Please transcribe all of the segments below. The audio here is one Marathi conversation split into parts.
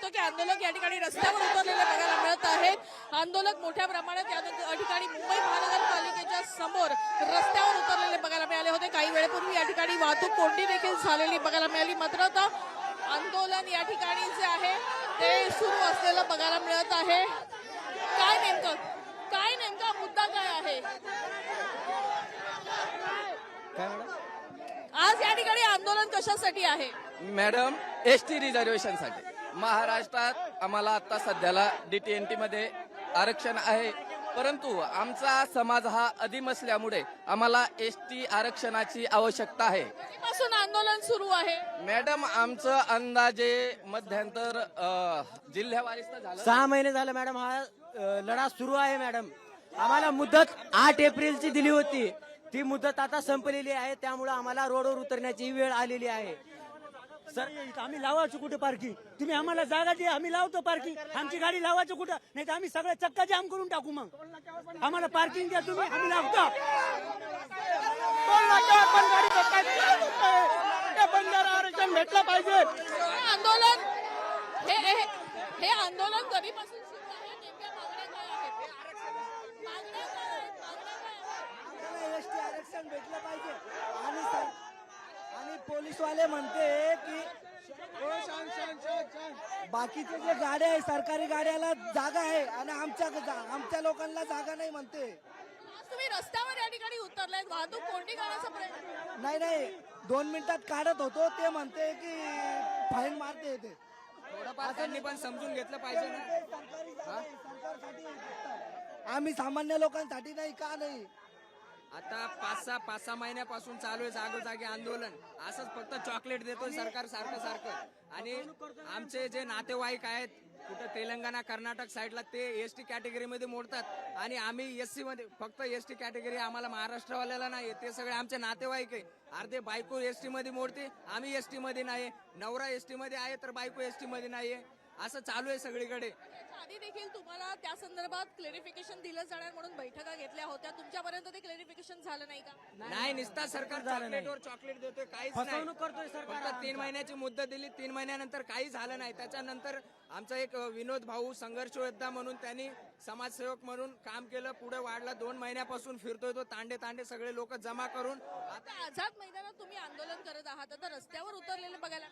होतं की आंदोलक या ठिकाणी रस्त्यावर उतरलेले बघायला मिळत आहेत। आंदोलक मोठ्या प्रमाणात या ठिकाणी मुंबई महानगरपालिकेच्या समोर रस्त्यावर उतरलेले बघायला मिळाले होते। काही वेळेपूर्वी या ठिकाणी वाहतूक कोंडी देखील झालेली बघायला मिळाली, मात्र आता आंदोलन या ठिकाणी जे आहे ते सुरू असलेलं बघायला मिळत आहे। काय नेमका मुद्दा काय आहे आज या ठिकाणी आंदोलन कशासाठी आहे? मॅडम, एसटी रिझर्वेशन साठी महाराष्ट्रात आम्हाला आता सध्याला DTNT मध्ये आरक्षण आहे, परंतु आमचा समाज हा आदिम असल्यामुळे आम्हाला एसटी आरक्षणाची आवश्यकता आहे। कधीपासून आंदोलन सुरू आहे? मॅडम, आमचं अंदाजे मध्यंतर जिल्ह्यावारीच झालं 6 महिने झालं मॅडम हा लढा सुरू आहे। मॅडम, आम्हाला मुदत 8 एप्रिलची दिली होती, ती मुदत आता संपलेली आहे, त्यामुळे आम्हाला रोडवर उतरण्याची वेळ आलेली आहे। सर, आम्ही लावायचं कुठे पार्किंग? तुम्ही आम्हाला जागा दे, आम्ही लावतो पार्किंग। आमची गाडी लावायचं कुठं? नाही तर आम्ही सगळं चक्का जाम करून टाकू। मग आम्हाला पार्किंग द्या तुम्ही, आम्ही लावतो। बंजारा आरक्षण भेटलं पाहिजे। आंदोलन हे आंदोलन कधीपासून सुरू आहे? नेमक्या मागण्या काय आहेत? मागण्या काय आहेत? आम्हाला एसटी आरक्षण भेटलं पाहिजे आणि पोलीसवाले म्हणते की बाकीचे जे गाड्या आहे सरकारी गाड्याला जागा आहे आणि आमच्या लोकांना जागा नाही म्हणते। आज तुम्ही रस्त्यावर या ठिकाणी उतरलाय, वाहतूक कोंडी करण्याचा प्रयत्न? नाही 2 मिनिटात काढत होतो, ते म्हणते की फाईन मारते येते। थोडंफार त्यांनी पण समजून घेतलं पाहिजे ना। सरकारसाठी आम्ही सामान्य लोकांसाठी नाही का नाही? आता 5-6 महिन्यापासून चालू आहे जागोजागी आंदोलन। असंच फक्त चॉकलेट देतोय सरकार सारखं आणि आमचे जे नातेवाईक आहेत कुठं तेलंगणा कर्नाटक साईडला ते एसटी कॅटेगरीमध्ये मोडतात आणि आम्ही एससी मध्ये, फक्त एसटी कॅटेगरी आम्हाला महाराष्ट्रवाल्याला नाही, ते सगळे आमचे नातेवाईक आहे। अर्धे बायको एसटी मध्ये मोडते, आम्ही एसटी मध्ये नाही, नवरा एसटी मध्ये आहे तर बायको एसटी मध्ये नाहीये, असं चालू आहे सगळीकडे। आधी देखील तुम्हाला त्या संदर्भात क्लेरिफिकेशन दिलं जाणार म्हणून बैठका घेतल्या होत्या, तुमच्यापर्यंत ते क्लेरिफिकेशन झालं नाही का? नाही, निस्ता सरकार चॉकलेटवर चॉकलेट देतोय, काहीच फसवणूक करतोय सरकार। फक्त 3 महिन्याची मुदत दिली, 3 महिन्यानंतर काही झालं नाही। त्याच्यानंतर आमचा एक विनोद भाऊ संघर्ष योद्धा म्हणून त्यांनी समाजसेवक म्हणून काम केलं, पुढे वाढला। 2 महिन्यापासून फिरतोय तो तांडे सगळे लोक जमा करून। आता आझाद मैदानात तुम्ही आंदोलन करत आहात, आता रस्त्यावर उतरलेले बघायला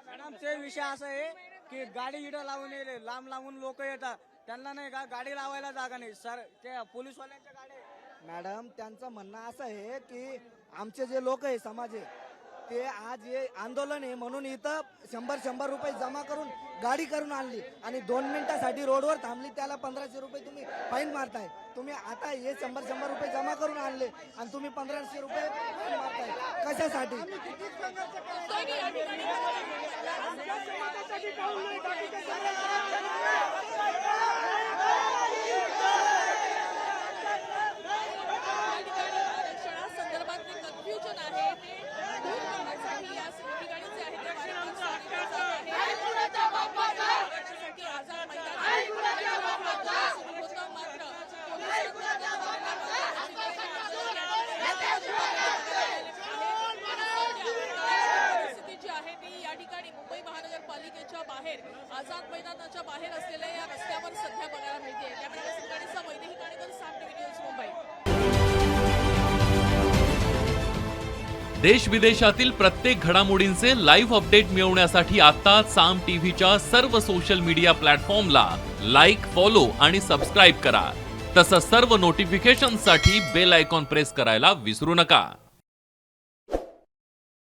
मॅडम, ते विषय असा आहे की गाडी इडं लावून येईल, लांब लोक येतात, त्यांना नाही का गाडी लावायला जागा नाही। सर, ते पोलीसवाल्यांच्या गाड्या। मॅडम, त्यांचं म्हणणं असं आहे की आमचे जे लोक आहे समाज आहे ते आज हे आंदोलन आहे म्हणून इथं 100 रुपये जमा करून गाडी करून आणली आणि 2 मिनिटासाठी रोडवर थांबली, त्याला 1500 रुपये तुम्ही फाईन मारताय। तुम्ही आता हे 100 रुपये जमा करून आणले आणि तुम्ही 1500 रुपये फाईन मारताय कशासाठी? संदर्भात कन्फ्युजन आहे ते दूर करण्यासाठी या ठिकाणी जे आहे ते वारंवार सांगितलं जात आहे। आरक्षणासाठी आझाद मैदान सुरू होतं, मात्र परिस्थिती जी आहे ती या ठिकाणी मुंबई महानगरपालिकेच्या बाहेर आझाद मैदानाच्या बाहेर असलेल्या या रस्त्यावर सध्या बघायला मिळते। त्यामुळे सकाळीचा वैदेही काणेकर, साम टीव्ही न्यूज, मुंबई। देश विदेशातील प्रत्येक घडामोडींचे लाईव्ह अपडेट मिळवण्यासाठी आता साम टीव्हीच्या सर्व सोशल मीडिया प्लॅटफॉर्मला लाईक, फॉलो आणि सबस्क्राईब करा। तसंच सर्व नोटिफिकेशनसाठी बेल आयकॉन प्रेस करायला विसरू नका।